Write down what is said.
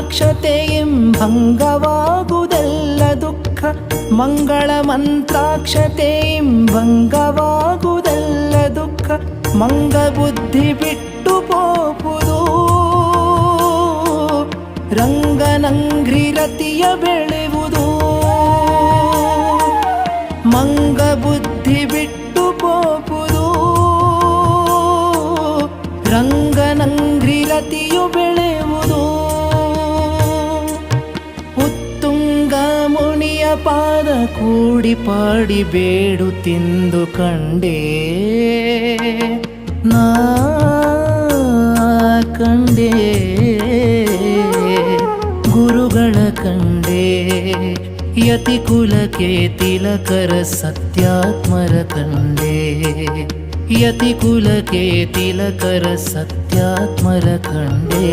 ಮಂಗಳಮಂತ್ರಾಕ್ಷತೆಯಂ ಭಂಗವಾಗುವುದೆಲ್ಲ ದುಃಖ ಮಂಗಳಮಂತ್ರಾಕ್ಷತೆಯಂ ಭಂಗವಾಗುವುದೆಲ್ಲ ದುಃಖ ಮಂಗಬುದ್ಧಿ ಬಿಟ್ಟು ಪೋಪುದು ರಂಗನಂಘ್ರಿರತಿಯ ಬೆಳೆಯುವುದು ಮಂಗಬುದ್ಧಿ ಬಿಟ್ಟು ಪೋಪುದು ರಂಗನಂಘ್ರಿರತಿಯು ಬೆಳೆಯುವುದು ಉತ್ತುಂಗ ಮುನಿಯ ಪಾದ ಕೂಡಿ ಪಾಡಿ ಬೇಡು ತಿಂದು ಕಂಡೇ ನಾ ಕಂಡೇ ಗುರುಗಳ ಕಂಡೇ ಯತಿಕುಲಕ್ಕೆ ತಿಲಕರ ಸತ್ಯಾತ್ಮರ ಕಂಡೇ ಯತಿಕುಲಕ್ಕೆ ತಿಲಕರ ಸತ್ಯಾತ್ಮರ ಕಂಡೇ